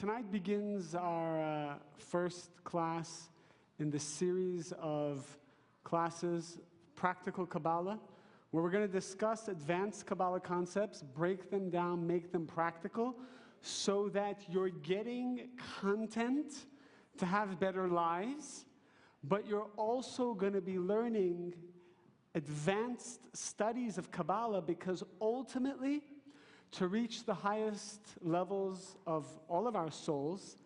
tonight begins our first class in the series of classes, Practical Kabbalah, where we're going to discuss advanced Kabbalah concepts, break them down, make them practical, so that you're getting content to have better lives, but you're also going to be learning advanced studies of Kabbalah, because ultimately, to reach the highest levels of all of our souls,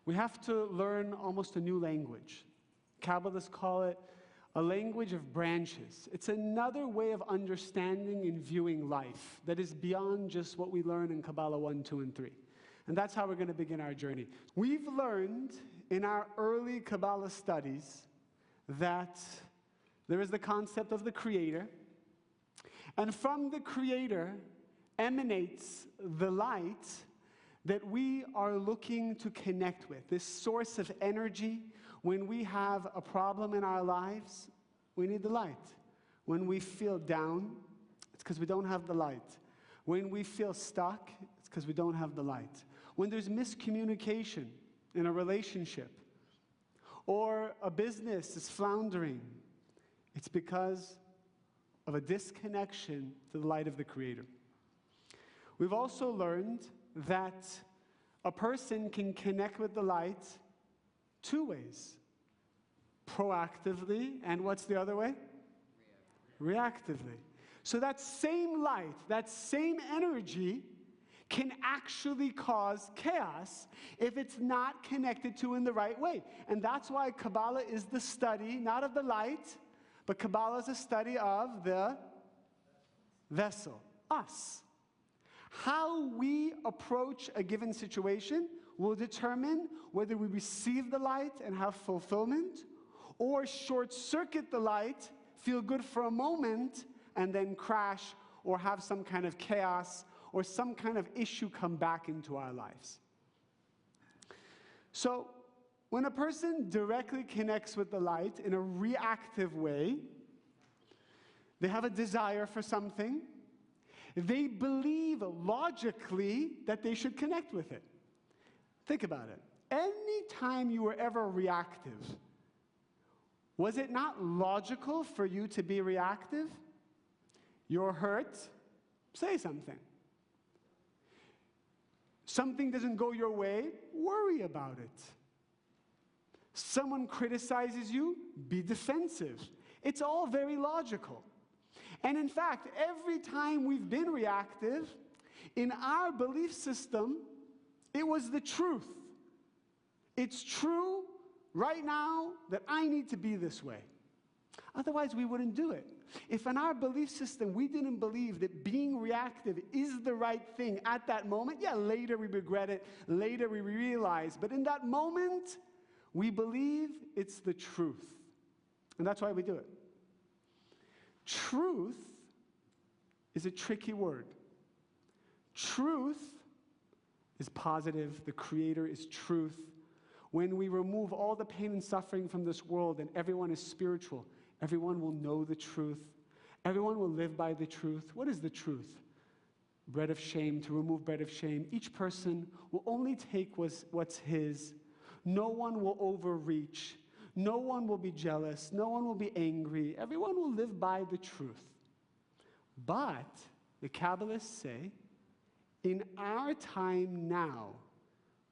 we have to learn almost a new language. Kabbalists call it a language of branches. It's another way of understanding and viewing life that is beyond just what we learn in Kabbalah 1, 2, and 3. And that's how we're going to begin our journey. We've learned in our early Kabbalah studies that there is the concept of the Creator, and from the Creator emanates the light that we are looking to connect with, this source of energy. When we have a problem in our lives, we need the light. When we feel down, it's because we don't have the light. When we feel stuck, it's because we don't have the light. When there's miscommunication in a relationship, or a business is floundering, it's because of a disconnection to the light of the Creator. We've also learned that a person can connect with the light two ways. Proactively, and what's the other way? Reactively. So that same light, that same energy can actually cause chaos if it's not connected to in the right way. And that's why Kabbalah is the study, not of the light, but Kabbalah is a study of the vessel, us. How we approach a given situation will determine whether we receive the light and have fulfillment, or short-circuit the light, feel good for a moment, and then crash or have some kind of chaos or some kind of issue come back into our lives. So, when a person directly connects with the light in a reactive way, they have a desire for something. They believe logically that they should connect with it. Think about it. Anytime you were ever reactive, was it not logical for you to be reactive? You're hurt, say something. Something doesn't go your way, worry about it. Someone criticizes you, be defensive. It's all very logical. And in fact, every time we've been reactive, in our belief system, it was the truth. It's true right now that I need to be this way. Otherwise, we wouldn't do it. If in our belief system we didn't believe that being reactive is the right thing at that moment, yeah, later we regret it, later we realize, but in that moment, we believe it's the truth. And that's why we do it. Truth is a tricky word. Truth is positive. The Creator is truth. When we remove all the pain and suffering from this world and everyone is spiritual, everyone will know the truth. Everyone will live by the truth. What is the truth? Bread of shame, to remove bread of shame. Each person will only take what's his. No one will overreach. No one will be jealous. No one will be angry. Everyone will live by the truth. But the Kabbalists say, in our time now,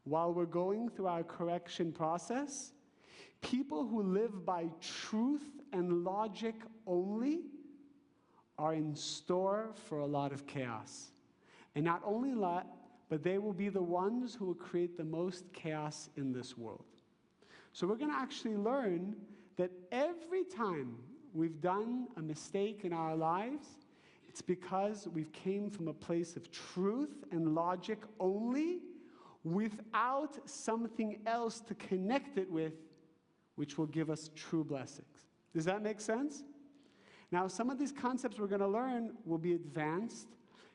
while we're going through our correction process, people who live by truth and logic only are in store for a lot of chaos. And not only that, but they will be the ones who will create the most chaos in this world. So we're going to actually learn that every time we've done a mistake in our lives, it's because we've came from a place of truth and logic only, without something else to connect it with, which will give us true blessings. Does that make sense? Now, some of these concepts we're going to learn will be advanced.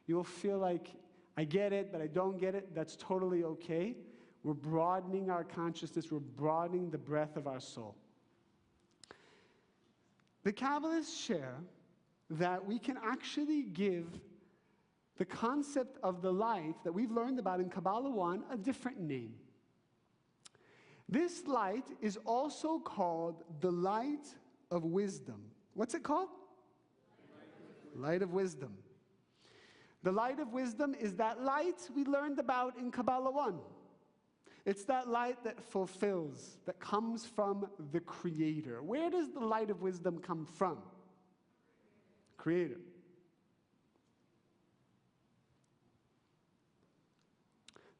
You'll feel like, I get it, but I don't get it. That's totally okay. We're broadening our consciousness. We're broadening the breadth of our soul. The Kabbalists share that we can actually give the concept of the light that we've learned about in Kabbalah 1 a different name. This light is also called the light of wisdom. What's it called? Light of wisdom. The light of wisdom is that light we learned about in Kabbalah 1. It's that light that fulfills, that comes from the Creator. Where does the light of wisdom come from? Creator.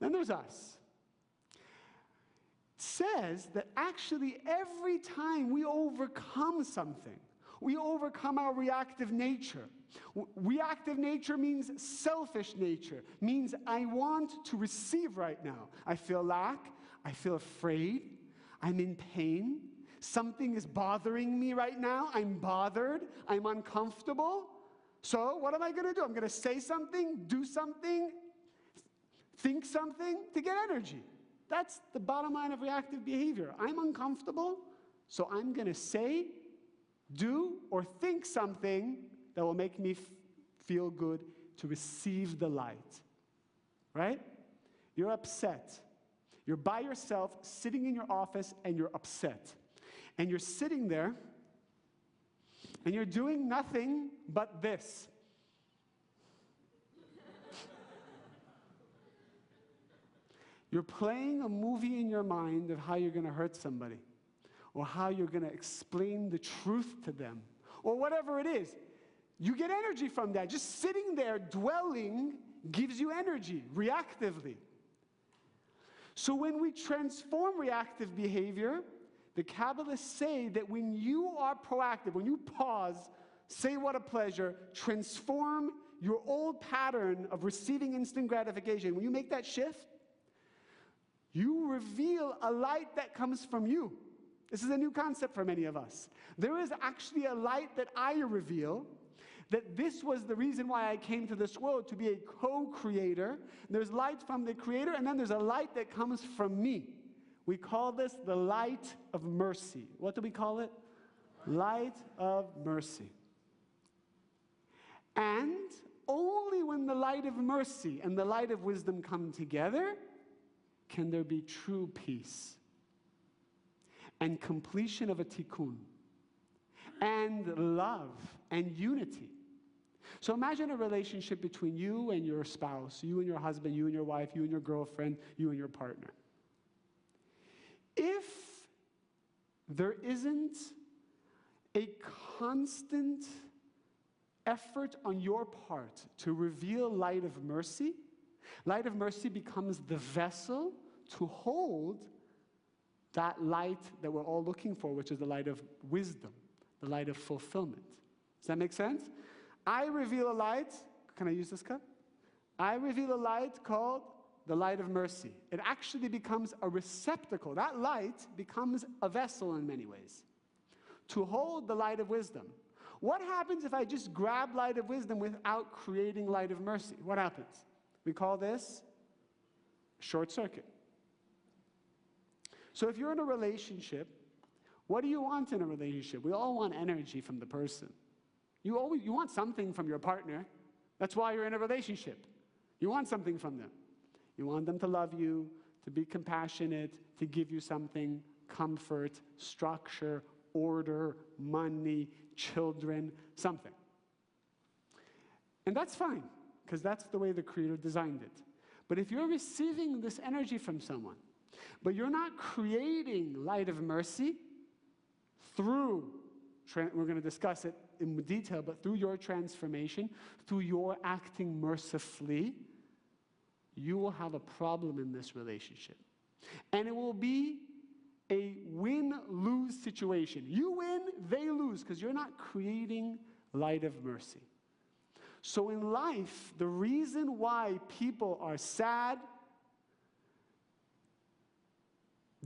Then there's us. It says that actually every time we overcome something, we overcome our reactive nature. Reactive nature means selfish nature, means I want to receive right now. I feel lack, I feel afraid, I'm in pain, something is bothering me right now, I'm bothered, I'm uncomfortable. So what am I going to do? I'm going to say something, do something, think something to get energy. That's the bottom line of reactive behavior. I'm uncomfortable, so I'm going to say, do, or think something that will make me feel good to receive the light. Right? You're upset. You're by yourself, sitting in your office, and you're upset. And you're sitting there, and you're doing nothing but this. You're playing a movie in your mind of how you're going to hurt somebody, or how you're going to explain the truth to them, or whatever it is. You get energy from that. Just sitting there dwelling gives you energy reactively. So when we transform reactive behavior, the Kabbalists say that when you are proactive, when you pause, say what a pleasure, transform your old pattern of receiving instant gratification, when you make that shift, you reveal a light that comes from you. This is a new concept for many of us. There is actually a light that I reveal, that this was the reason why I came to this world, to be a co-creator. There's light from the Creator, and then there's a light that comes from me. We call this the light of mercy. What do we call it? Light of mercy. And only when the light of mercy and the light of wisdom come together can there be true peace and completion of a tikkun and love and unity. So imagine a relationship between you and your spouse, you and your husband, you and your wife, you and your girlfriend, you and your partner. If there isn't a constant effort on your part to reveal light of mercy becomes the vessel to hold that light that we're all looking for, which is the light of wisdom, the light of fulfillment. Does that make sense? I reveal a light. Can I use this cup? I reveal a light called the light of mercy. It actually becomes a receptacle. That light becomes a vessel in many ways to hold the light of wisdom. What happens if I just grab light of wisdom without creating light of mercy? What happens? We call this short circuit. So if you're in a relationship, what do you want in a relationship? We all want energy from the person. You want something from your partner. That's why you're in a relationship. You want something from them. You want them to love you, to be compassionate, to give you something, comfort, structure, order, money, children, something. And that's fine, because that's the way the Creator designed it. But if you're receiving this energy from someone, but you're not creating light of mercy through, we're going to discuss it in detail, but through your transformation, through your acting mercifully, you will have a problem in this relationship. And it will be a win-lose situation. You win, they lose, because you're not creating light of mercy. So in life, the reason why people are sad,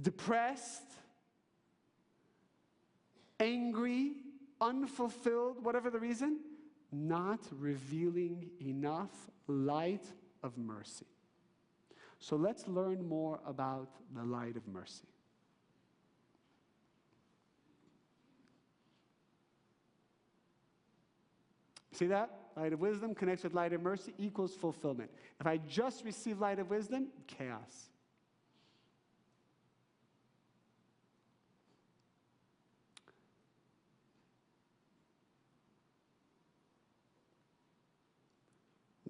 depressed, angry, unfulfilled, whatever the reason, not revealing enough light of mercy. So let's learn more about the light of mercy. See that? Light of wisdom connects with light of mercy equals fulfillment. If I just receive light of wisdom, chaos.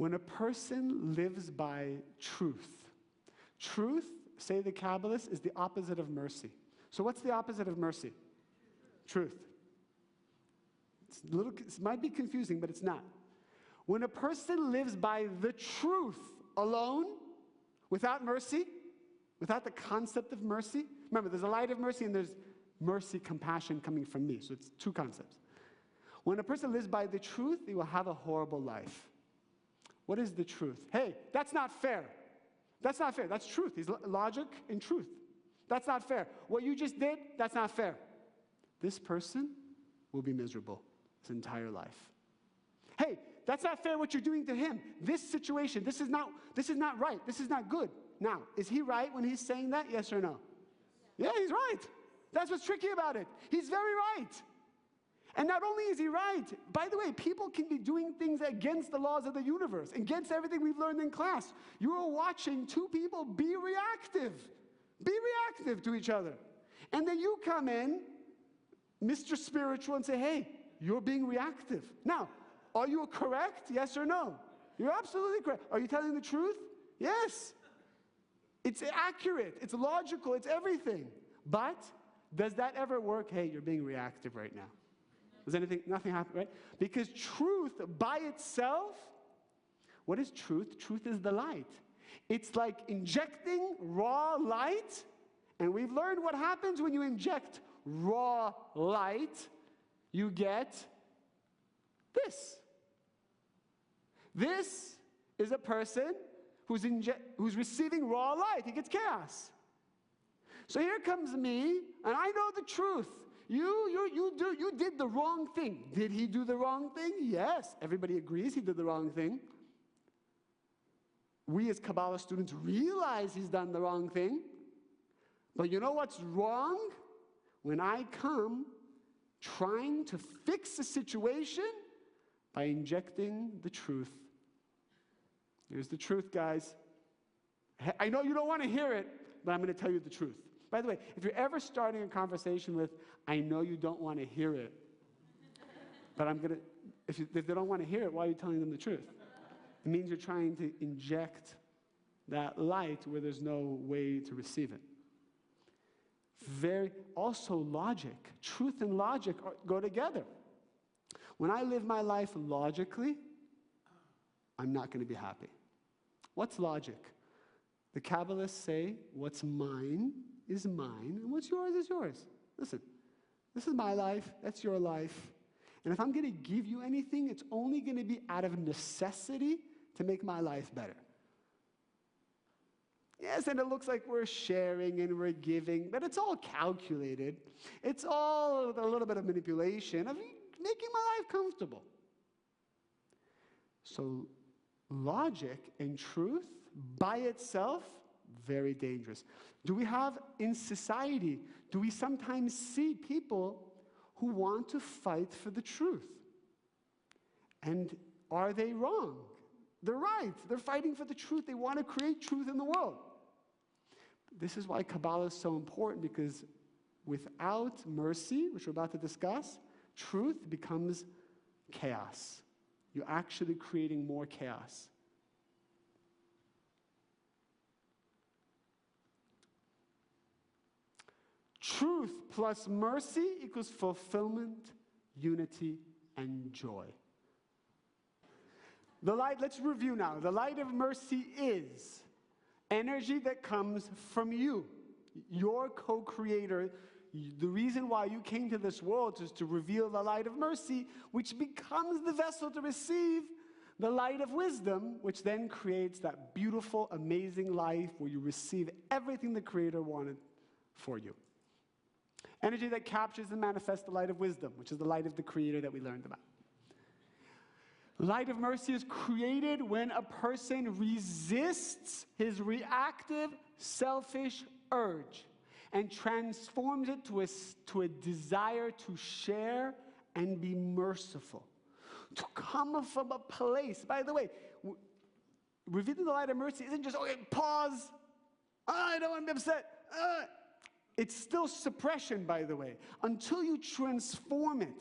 When a person lives by truth, truth, say the Kabbalists, is the opposite of mercy. So what's the opposite of mercy? Truth. It might be confusing, but it's not. When a person lives by the truth alone, without mercy, without the concept of mercy, remember, there's a light of mercy and there's mercy, compassion coming from me. So it's two concepts. When a person lives by the truth, he will have a horrible life. What is the truth? Hey, that's not fair. That's not fair. That's truth. He's logic and truth. That's not fair. What you just did, that's not fair. This person will be miserable his entire life. Hey, that's not fair what you're doing to him. This situation, this is not right. This is not good. Now, is he right when he's saying that? Yes or no? Yeah, he's right. That's what's tricky about it. He's very right. And not only is he right, by the way, people can be doing things against the laws of the universe, against everything we've learned in class. You are watching two people be reactive to each other. And then you come in, Mr. Spiritual, and say, hey, you're being reactive. Now, are you correct? Yes or no? You're absolutely correct. Are you telling the truth? Yes. It's accurate. It's logical. It's everything. But does that ever work? Hey, you're being reactive right now. Does nothing happen, right? Because truth by itself, what is truth? Truth is the light. It's like injecting raw light, and we've learned what happens when you inject raw light. You get this. This is a person who's receiving raw light. He gets chaos. So here comes me, and I know the truth. You did the wrong thing. Did he do the wrong thing? Yes. Everybody agrees he did the wrong thing. We as Kabbalah students realize he's done the wrong thing. But you know what's wrong? When I come trying to fix a situation by injecting the truth. Here's the truth, guys. I know you don't want to hear it, but I'm going to tell you the truth. By the way, if you're ever starting a conversation with, I know you don't want to hear it, but if they don't want to hear it, why are you telling them the truth? It means you're trying to inject that light where there's no way to receive it. Also logic. Truth and logic go together. When I live my life logically, I'm not going to be happy. What's logic? The Kabbalists say, what's mine is mine, and what's yours is yours. Listen, this is my life, that's your life. And if I'm going to give you anything, it's only going to be out of necessity to make my life better. Yes, and it looks like we're sharing and we're giving, but it's all calculated. It's all a little bit of manipulation of making my life comfortable. So logic and truth by itself, very dangerous. Do we have in society, do we sometimes see people who want to fight for the truth? And are they wrong? They're right. They're fighting for the truth. They want to create truth in the world. This is why Kabbalah is so important, because without mercy, which we're about to discuss, truth becomes chaos. You're actually creating more chaos. Truth plus mercy equals fulfillment, unity, and joy. The light, let's review now. The light of mercy is energy that comes from you, your co-creator. The reason why you came to this world is to reveal the light of mercy, which becomes the vessel to receive the light of wisdom, which then creates that beautiful, amazing life where you receive everything the Creator wanted for you. Energy that captures and manifests the light of wisdom, which is the light of the Creator that we learned about. Light of mercy is created when a person resists his reactive, selfish urge and transforms it to a desire to share and be merciful. To come from a place. By the way, revealing the light of mercy isn't just, okay, pause. I don't want to be upset. It's still suppression, by the way. Until you transform it,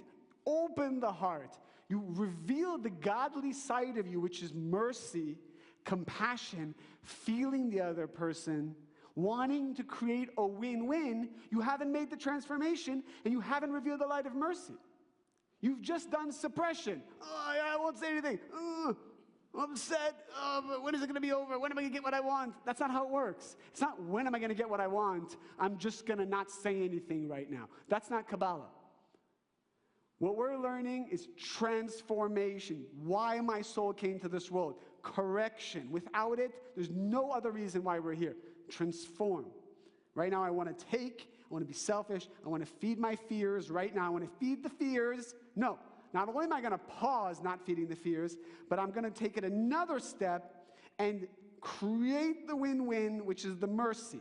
open the heart, You reveal the godly side of you, which is mercy, compassion, feeling the other person, wanting to create a win-win. You haven't made the transformation, and you haven't revealed the light of mercy. You've just done suppression. Oh, yeah, I won't say anything. I'm upset. But when is it going to be over? When am I going to get what I want? That's not how it works. It's not when am I going to get what I want. I'm just going to not say anything right now. That's not Kabbalah. What we're learning is transformation. Why my soul came to this world. Correction. Without it, there's no other reason why we're here. Transform. Right now I want to take, I want to be selfish, I want to feed my fears right now. I want to feed the fears. No, not only am I going to pause not feeding the fears, but I'm going to take it another step and create the win-win, which is the mercy,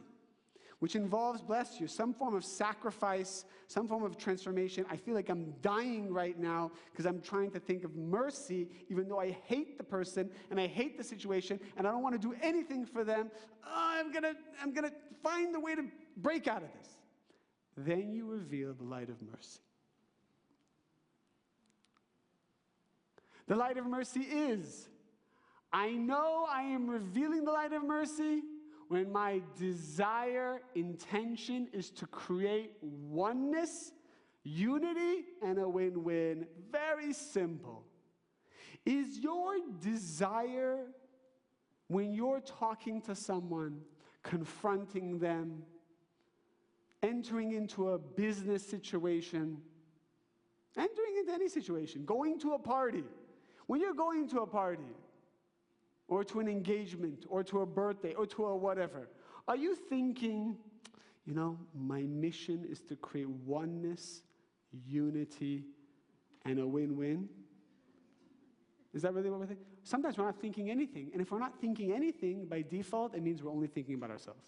which involves, bless you, some form of sacrifice, some form of transformation. I feel like I'm dying right now because I'm trying to think of mercy, even though I hate the person and I hate the situation and I don't want to do anything for them. I'm gonna find a way to break out of this. Then you reveal the light of mercy. The light of mercy is, I know I am revealing the light of mercy when my desire, intention is to create oneness, unity, and a win-win. Very simple. Is your desire, when you're talking to someone, confronting them, entering into a business situation, entering into any situation, going to a party, when you're going to a party, or to an engagement, or to a birthday, or to a whatever, are you thinking, you know, my mission is to create oneness, unity, and a win-win? Is that really what we're thinking? Sometimes we're not thinking anything, and if we're not thinking anything, by default, it means we're only thinking about ourselves.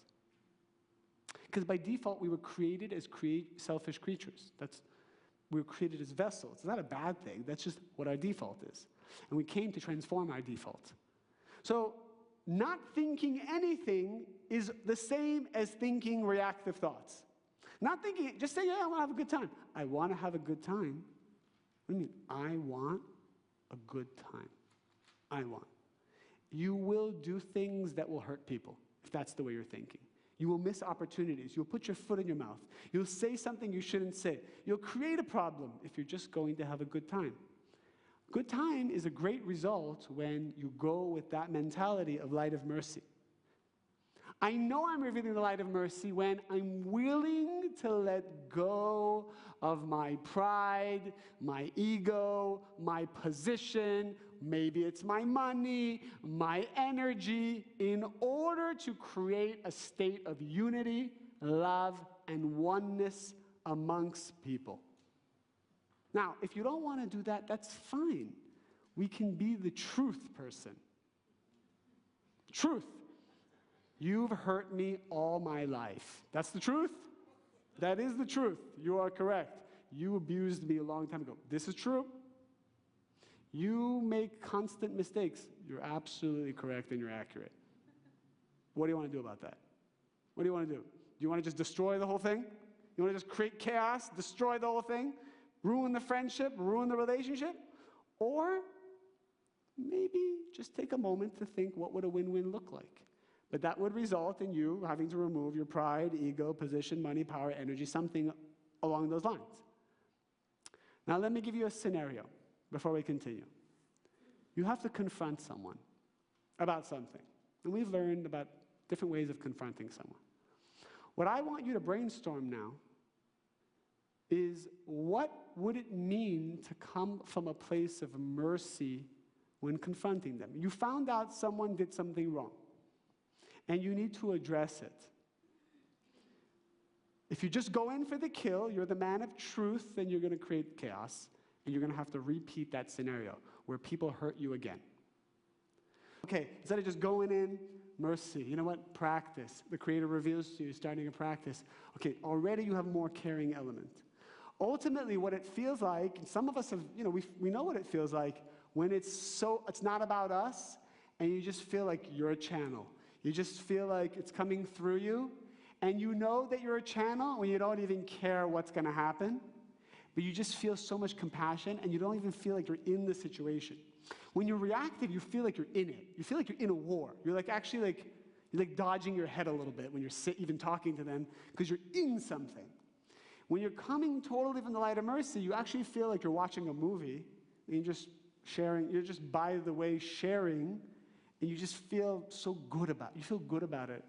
Because by default, we were created as selfish creatures. We were created as vessels. It's not a bad thing. That's just what our default is. And we came to transform our default. So not thinking anything is the same as thinking reactive thoughts. Not thinking, just say, yeah, I want to have a good time. I want to have a good time. What do you mean? I want a good time. I want. You will do things that will hurt people, if that's the way you're thinking. You will miss opportunities. You'll put your foot in your mouth. You'll say something you shouldn't say. You'll create a problem if you're just going to have a good time. Good time is a great result when you go with that mentality of light of mercy. I know I'm revealing the light of mercy when I'm willing to let go of my pride, my ego, my position, maybe it's my money, my energy, in order to create a state of unity, love, and oneness amongst people. Now, if you don't want to do that, that's fine. We can be the truth person. Truth. You've hurt me all my life. That's the truth? That is the truth. You are correct. You abused me a long time ago. This is true. You make constant mistakes. You're absolutely correct and you're accurate. What do you want to do about that? What do you want to do? Do you want to just destroy the whole thing? You want to just create chaos, destroy the whole thing? Ruin the friendship, ruin the relationship? Or maybe just take a moment to think, what would a win-win look like? But that would result in you having to remove your pride, ego, position, money, power, energy, something along those lines. Now let me give you a scenario before we continue. You have to confront someone about something. And we've learned about different ways of confronting someone. What I want you to brainstorm now is, what would it mean to come from a place of mercy when confronting them? You found out someone did something wrong, and you need to address it. If you just go in for the kill, you're the man of truth, and you're going to create chaos, and you're going to have to repeat that scenario where people hurt you again. Okay, instead of just going in, mercy, you know what? Practice. The Creator reveals to you, starting a practice. Okay, already you have a more caring element. Ultimately, what it feels like, and some of us have, we know what it feels like when it's not about us, and you just feel like you're a channel. You just feel like it's coming through you, and you know that you're a channel when you don't even care what's going to happen. but you just feel so much compassion and you don't even feel like you're in the situation. When you're reactive, you feel like you're in it. You feel like you're in a war. You're like actually like, you're like dodging your head a little bit when you're even talking to them because you're in something. When you're coming totally from the light of mercy, you actually feel like you're watching a movie and you're just sharing, you're just by the way sharing, and you just feel so good about it. You feel good about it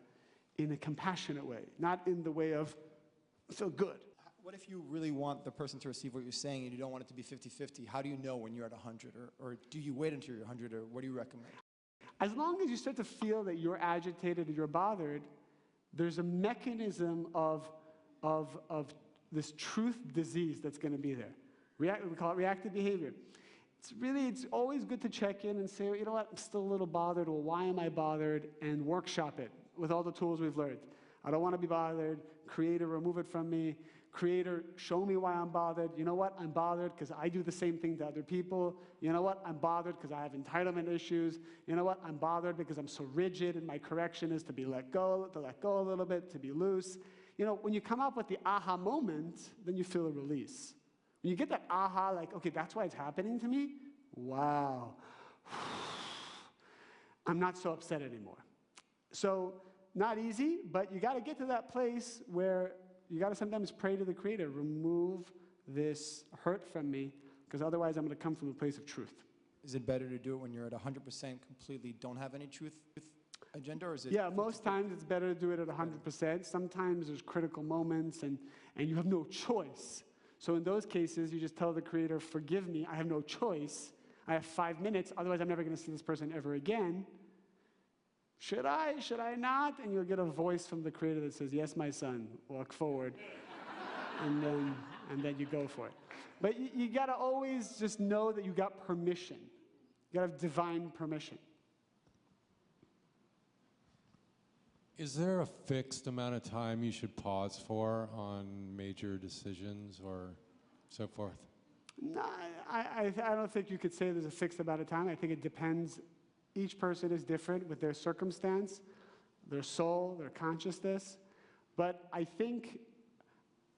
in a compassionate way, not in the way of feel good. What if you really want the person to receive what you're saying and you don't want it to be 50-50? How do you know when you're at 100? Or do you wait until you're 100, or what do you recommend? As long as you start to feel that you're agitated and you're bothered, there's a mechanism of this truth disease that's going to be there. We call it reactive behavior. It's always good to check in and say, you know what, I'm still a little bothered. Well, why am I bothered? And workshop it with all the tools we've learned. I don't want to be bothered. Creator, remove it from me. Creator, show me why I'm bothered. You know what? I'm bothered because I do the same thing to other people. You know what? I'm bothered because I have entitlement issues. You know what? I'm bothered because I'm so rigid and my correction is to let go a little bit, to be loose. You know, when you come up with the aha moment, then you feel a release. When you get that aha, like, okay, that's why it's happening to me? Wow. I'm not so upset anymore. So, not easy, but you got to get to that place where you got to sometimes pray to the Creator, remove this hurt from me, because otherwise I'm going to come from a place of truth. Is it better to do it when you're at 100% completely don't have any truth agenda, or is it? Yeah, most times it's better to do it at 100%. Sometimes there's critical moments and you have no choice. So in those cases, you just tell the Creator, forgive me, I have no choice. I have 5 minutes, otherwise I'm never going to see this person ever again. Should I not? And you'll get a voice from the Creator that says, yes, my son, walk forward. and then you go for it. But you got to always just know that you got permission. You got to have divine permission. Is there a fixed amount of time you should pause for on major decisions or so forth? No, I don't think you could say there's a fixed amount of time. I think it depends. Each person is different with their circumstance, their soul, their consciousness. But I think,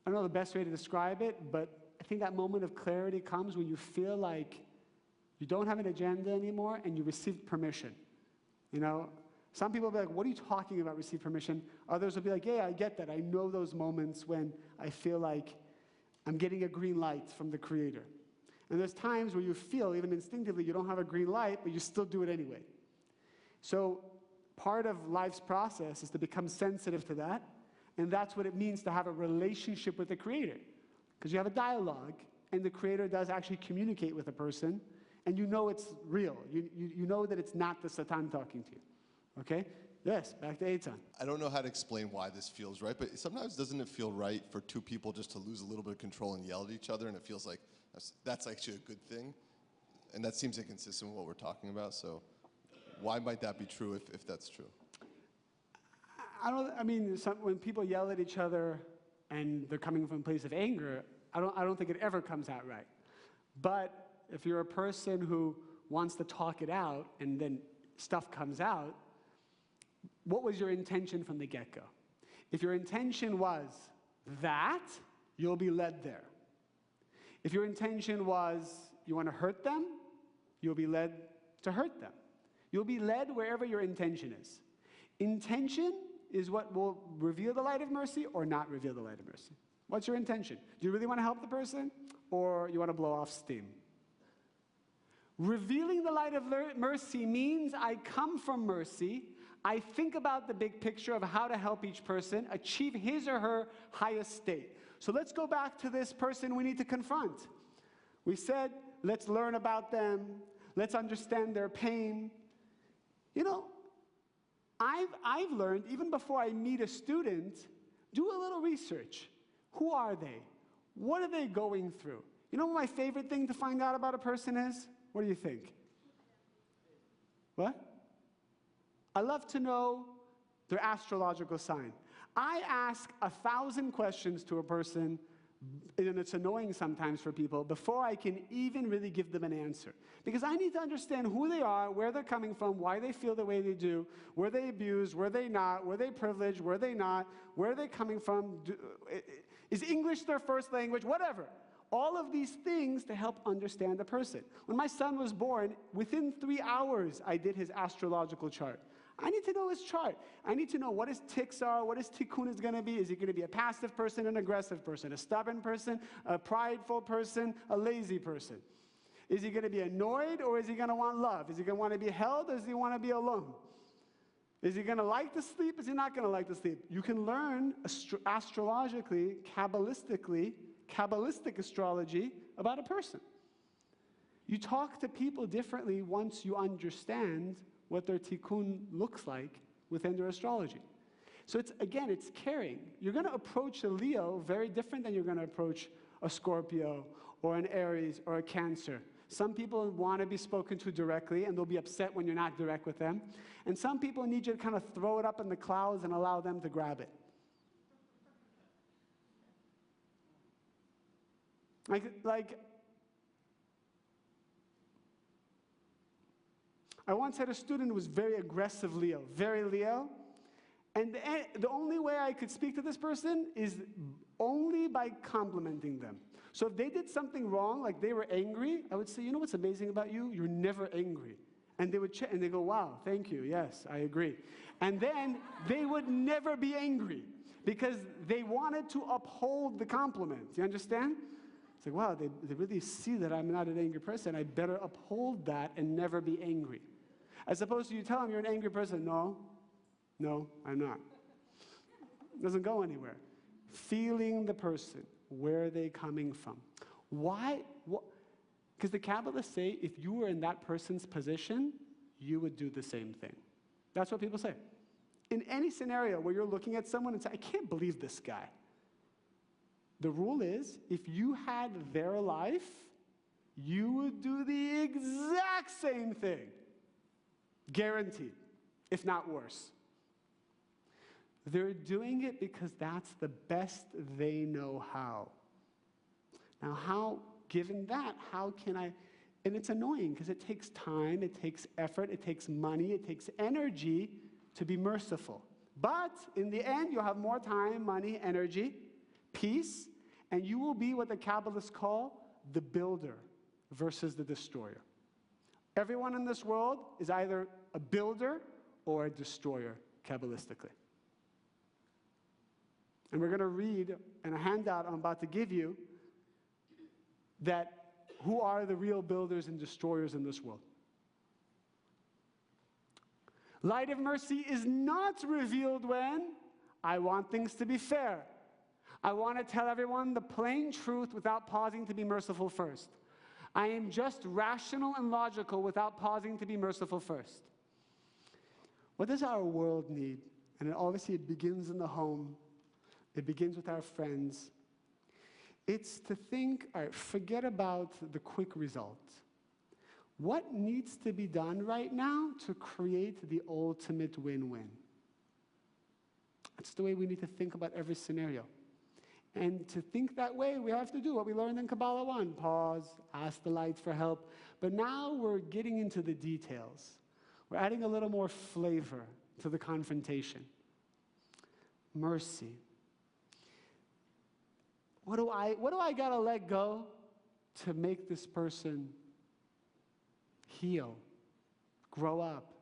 I don't know the best way to describe it, but I think that moment of clarity comes when you feel like you don't have an agenda anymore and you receive permission. You know, some people will be like, what are you talking about, receive permission? Others will be like, yeah, I get that. I know those moments when I feel like I'm getting a green light from the Creator. And there's times where you feel, even instinctively, you don't have a green light, but you still do it anyway. So part of life's process is to become sensitive to that, and that's what it means to have a relationship with the Creator. Because you have a dialogue, and the Creator does actually communicate with a person, and you know it's real. You know that it's not the Satan talking to you. Okay? Yes, back to Eitan. I don't know how to explain why this feels right, but sometimes doesn't it feel right for two people just to lose a little bit of control and yell at each other, and it feels like that's actually a good thing? And that seems inconsistent with what we're talking about, so why might that be true if that's true? When people yell at each other and they're coming from a place of anger, I don't think it ever comes out right. But if you're a person who wants to talk it out and then stuff comes out, what was your intention from the get-go? If your intention was that, you'll be led there. If your intention was you want to hurt them, you'll be led to hurt them. You'll be led wherever your intention is. Intention is what will reveal the light of mercy or not reveal the light of mercy. What's your intention? Do you really want to help the person, or you want to blow off steam? Revealing the light of mercy means I come from mercy. I think about the big picture of how to help each person achieve his or her highest state. So let's go back to this person we need to confront. We said, let's learn about them. Let's understand their pain. You know, I've learned, even before I meet a student, do a little research. Who are they? What are they going through? You know what my favorite thing to find out about a person is? What do you think? What? I love to know their astrological sign. I ask 1,000 questions to a person, and it's annoying sometimes for people, before I can even really give them an answer. Because I need to understand who they are, where they're coming from, why they feel the way they do, were they abused, were they not, were they privileged, were they not, where are they coming from, is English their first language, whatever. All of these things to help understand the person. When my son was born, within 3 hours, I did his astrological chart. I need to know his chart. I need to know what his tics are, what his tikkun is going to be. Is he going to be a passive person, an aggressive person, a stubborn person, a prideful person, a lazy person? Is he going to be annoyed, or is he going to want love? Is he going to want to be held, or does he want to be alone? Is he going to like to sleep? Is he not going to like to sleep? You can learn astrologically, Kabbalistic astrology about a person. You talk to people differently once you understand what their tikkun looks like within their astrology. So it's caring. You're going to approach a Leo very different than you're going to approach a Scorpio or an Aries or a Cancer. Some people want to be spoken to directly, and they'll be upset when you're not direct with them. And some people need you to kind of throw it up in the clouds and allow them to grab it. Like I once had a student who was very aggressive Leo, very Leo. And the only way I could speak to this person is only by complimenting them. So if they did something wrong, like they were angry, I would say, you know what's amazing about you? You're never angry. And they would check, and they go, wow, thank you, yes, I agree. And then they would never be angry because they wanted to uphold the compliment. You understand? It's like, wow, they really see that I'm not an angry person. I better uphold that and never be angry. As opposed to you tell them you're an angry person. No, I'm not. It doesn't go anywhere. Feeling the person. Where are they coming from? Why? Because the Kabbalists say if you were in that person's position, you would do the same thing. That's what people say. In any scenario where you're looking at someone and say, I can't believe this guy. The rule is, if you had their life, you would do the exact same thing. Guaranteed, if not worse. They're doing it because that's the best they know how. Now, given that, how can I, and it's annoying because it takes time, it takes effort, it takes money, it takes energy to be merciful. But in the end, you'll have more time, money, energy, peace, and you will be what the Kabbalists call the builder versus the destroyer. Everyone in this world is either a builder or a destroyer, Kabbalistically. And we're going to read in a handout I'm about to give you that who are the real builders and destroyers in this world. Light of mercy is not revealed when I want things to be fair. I want to tell everyone the plain truth without pausing to be merciful first. I am just rational and logical without pausing to be merciful first. What does our world need? And obviously it begins in the home. It begins with our friends. It's to think, all right, forget about the quick result. What needs to be done right now to create the ultimate win-win? That's the way we need to think about every scenario. And to think that way, we have to do what we learned in Kabbalah 1. Pause, ask the light for help. But now we're getting into the details. We're adding a little more flavor to the confrontation. Mercy. What do I gotta let go to make this person heal, grow up?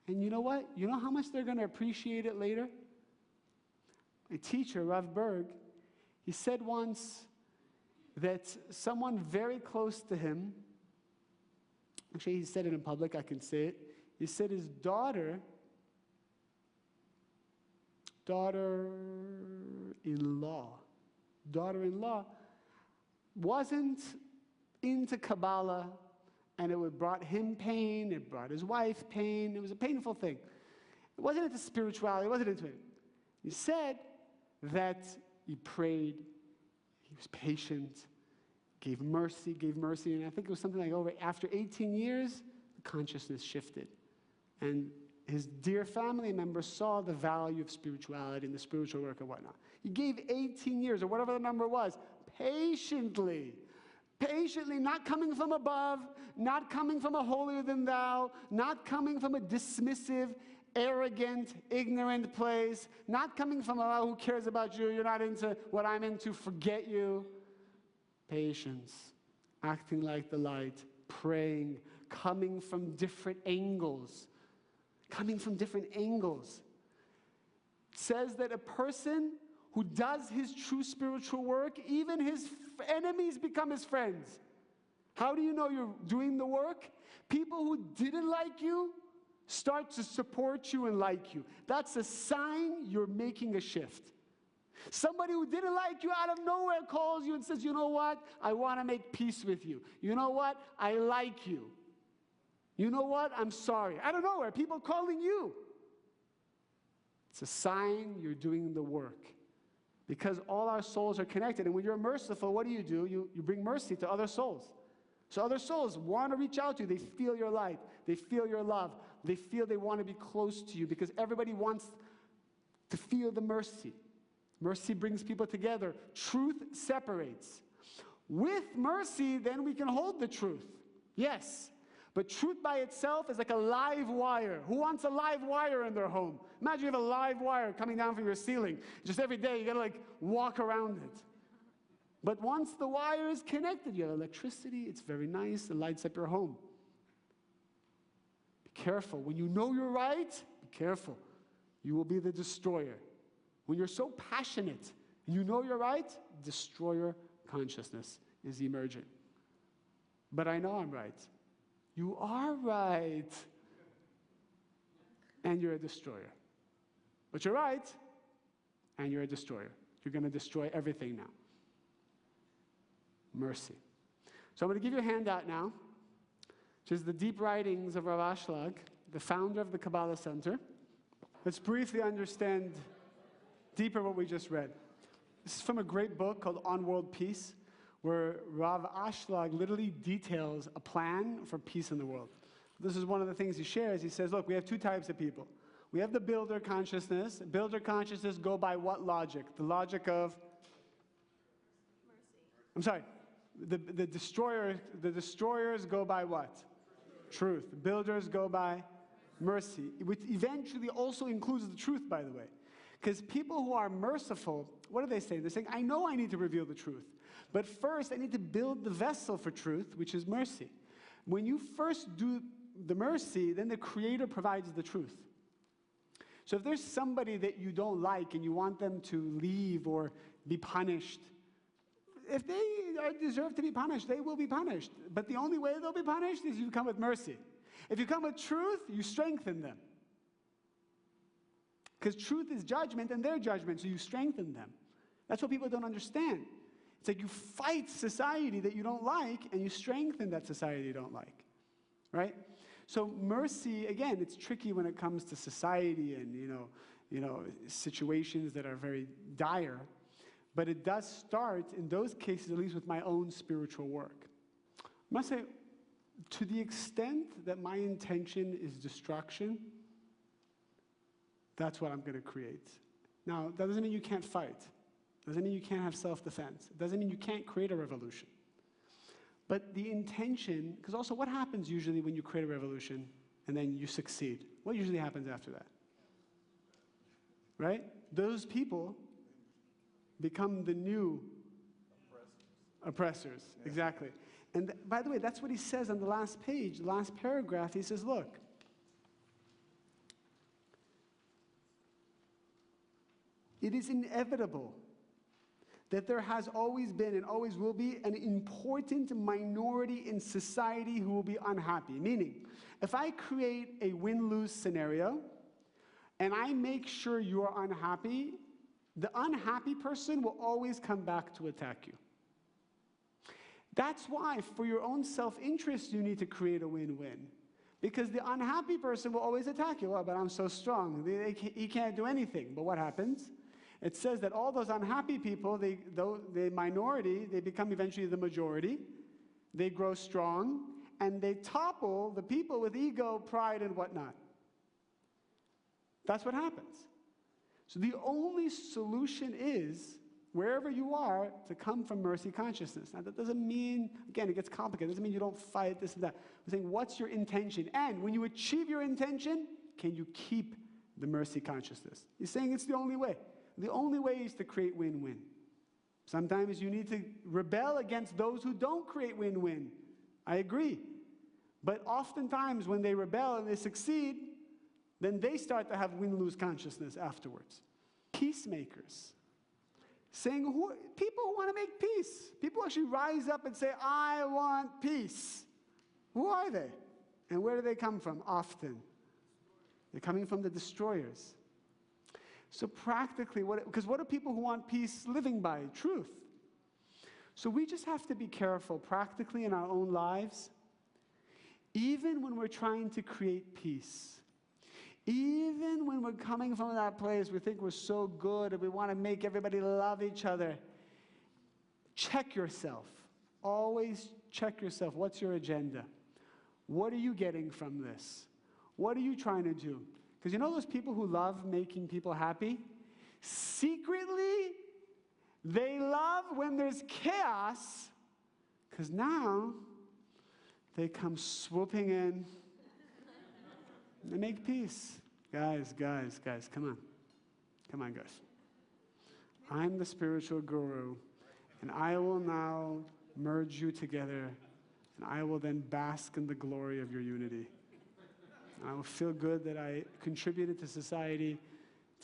And you know what? You know how much they're gonna appreciate it later? My teacher, Rav Berg, he said once that someone very close to him, actually he said it in public, I can say it, he said his daughter-in-law, wasn't into Kabbalah, and it brought him pain, it brought his wife pain, it was a painful thing. It wasn't into spirituality, it wasn't into it. He said that he prayed, he was patient, gave mercy, and I think it was something like after 18 years, the consciousness shifted. And his dear family members saw the value of spirituality and the spiritual work and whatnot. He gave 18 years, or whatever the number was, patiently, not coming from above, not coming from a holier than thou, not coming from a dismissive, arrogant, ignorant place, not coming from, oh, who cares about you, you're not into what I'm into, forget you. patience, acting like the light, praying, coming from different angles. Coming from different angles. It says that a person who does his true spiritual work, even his enemies become his friends. How do you know you're doing the work? People who didn't like you start to support you and like you. That's a sign you're making a shift. Somebody who didn't like you out of nowhere calls you and says, you know what? I want to make peace with you. You know what? I like you. You know what? I'm sorry. Out of nowhere, people calling you. It's a sign you're doing the work. Because all our souls are connected. And when you're merciful, what do? You bring mercy to other souls. So other souls want to reach out to you. They feel your light. They feel your love. They feel they want to be close to you because everybody wants to feel the mercy. Mercy brings people together. Truth separates. With mercy, then we can hold the truth. Yes. But truth by itself is like a live wire. Who wants a live wire in their home? Imagine you have a live wire coming down from your ceiling. Just every day, you got to like walk around it. But once the wire is connected, you have electricity, it's very nice, it lights up your home. Be careful. When you know you're right, be careful. You will be the destroyer. When you're so passionate, and you know you're right, destroyer consciousness is emerging. But I know I'm right. You are right. And you're a destroyer. But you're right, and you're a destroyer. You're going to destroy everything now. Mercy. So I'm going to give you a handout now, which is the deep writings of Rav Ashlag, the founder of the Kabbalah Center. Let's briefly understand deeper what we just read. This is from a great book called On World Peace, where Rav Ashlag literally details a plan for peace in the world. This is one of the things he shares. He says, look, we have two types of people. We have the builder consciousness. Builder consciousness go by what logic? The logic of? Mercy. I'm sorry. The destroyers go by what? Truth. The builders go by mercy, which eventually also includes the truth, by the way. Because people who are merciful, what do they say? They're saying, I know I need to reveal the truth, but first I need to build the vessel for truth, which is mercy. When you first do the mercy, then the Creator provides the truth. So if there's somebody that you don't like and you want them to leave or be punished, if they deserve to be punished, they will be punished. But the only way they'll be punished is you come with mercy. If you come with truth, you strengthen them. Because truth is judgment and their judgment, so you strengthen them. That's what people don't understand. It's like you fight society that you don't like and you strengthen that society you don't like, right? So mercy, again, it's tricky when it comes to society and, you know, situations that are very dire. But it does start, in those cases, at least with my own spiritual work. I must say, to the extent that my intention is destruction, that's what I'm going to create. Now, that doesn't mean you can't fight. It doesn't mean you can't have self-defense. It doesn't mean you can't create a revolution. But the intention, because also what happens usually when you create a revolution and then you succeed? What usually happens after that? Right? Those people become the new oppressors. Yeah. Exactly. And by the way, that's what he says on the last page, the last paragraph. He says, look, it is inevitable that there has always been and always will be an important minority in society who will be unhappy. Meaning, if I create a win-lose scenario and I make sure you're unhappy, the unhappy person will always come back to attack you. That's why, for your own self-interest, you need to create a win-win. Because the unhappy person will always attack you. Oh, but I'm so strong. He can't do anything. But what happens? It says that all those unhappy people, the minority, they become eventually the majority. They grow strong, and they topple the people with ego, pride, and whatnot. That's what happens. So the only solution is, wherever you are, to come from mercy consciousness. Now, that doesn't mean, again, it gets complicated. It doesn't mean you don't fight this and that. I'm saying, what's your intention? And when you achieve your intention, can you keep the mercy consciousness? He's saying it's the only way. The only way is to create win-win. Sometimes you need to rebel against those who don't create win-win. I agree. But oftentimes when they rebel and they succeed, then they start to have win-lose consciousness afterwards. Peacemakers. People who want to make peace. People actually rise up and say, I want peace. Who are they? And where do they come from? Often. They're coming from the destroyers. So practically, because what are people who want peace living by? Truth. So we just have to be careful practically in our own lives, even when we're trying to create peace. Even when we're coming from that place, we think we're so good and we want to make everybody love each other. Check yourself. Always check yourself. What's your agenda? What are you getting from this? What are you trying to do? Because you know those people who love making people happy? Secretly, they love when there's chaos, because now they come swooping in. They make peace. Guys, come on. Come on, guys. I'm the spiritual guru, and I will now merge you together, and I will then bask in the glory of your unity. I will feel good that I contributed to society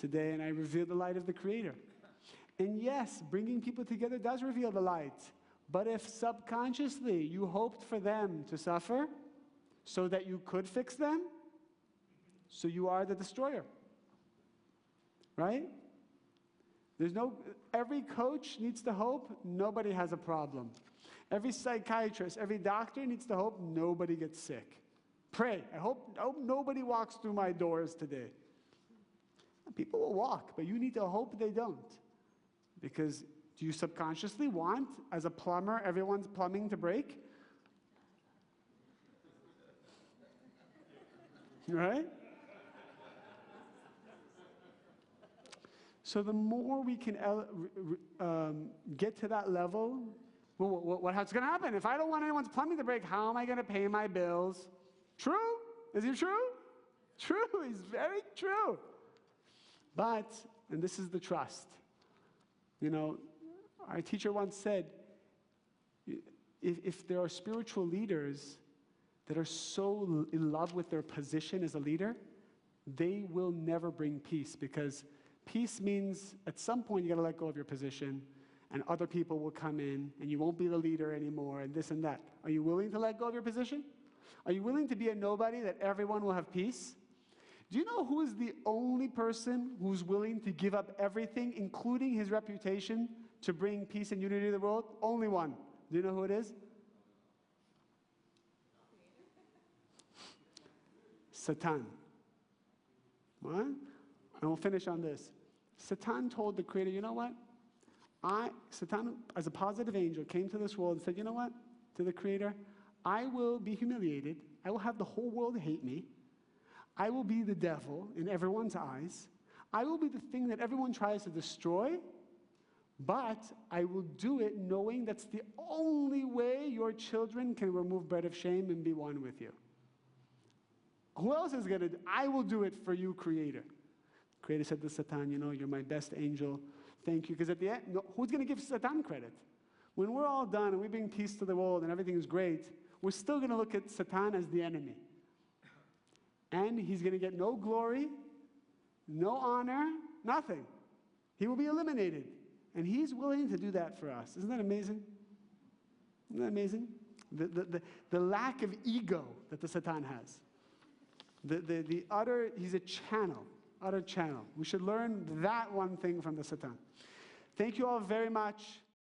today, and I revealed the light of the Creator. And yes, bringing people together does reveal the light. But if subconsciously you hoped for them to suffer so that you could fix them, so you are the destroyer, right? Every coach needs to hope nobody has a problem. Every psychiatrist, every doctor needs to hope nobody gets sick. Pray, I hope nobody walks through my doors today. People will walk, but you need to hope they don't. Because do you subconsciously want, as a plumber, everyone's plumbing to break? Right? So the more we can get to that level, what's going to happen? If I don't want anyone's plumbing to break, how am I going to pay my bills? True? Is it true? True. It's very true. But, and this is the trust. You know, our teacher once said, if there are spiritual leaders that are so in love with their position as a leader, they will never bring peace, because peace means at some point you got to let go of your position and other people will come in and you won't be the leader anymore and this and that. Are you willing to let go of your position? Are you willing to be a nobody that everyone will have peace? Do you know who is the only person who's willing to give up everything, including his reputation, to bring peace and unity to the world? Only one. Do you know who it is? Satan. What? And we'll finish on this. Satan told the Creator, you know what? Satan, as a positive angel, came to this world and said, you know what? To the Creator, I will be humiliated. I will have the whole world hate me. I will be the devil in everyone's eyes. I will be the thing that everyone tries to destroy, but I will do it knowing that's the only way your children can remove bread of shame and be one with you. Who else is going to do it? I will do it for you, Creator. Creator said to Satan, you know, you're my best angel. Thank you. Because at the end, who's going to give Satan credit? When we're all done and we bring peace to the world and everything is great, we're still going to look at Satan as the enemy. And he's going to get no glory, no honor, nothing. He will be eliminated. And he's willing to do that for us. Isn't that amazing? Isn't that amazing? The lack of ego that the Satan has. He's a channel, utter channel. We should learn that one thing from the Satan. Thank you all very much.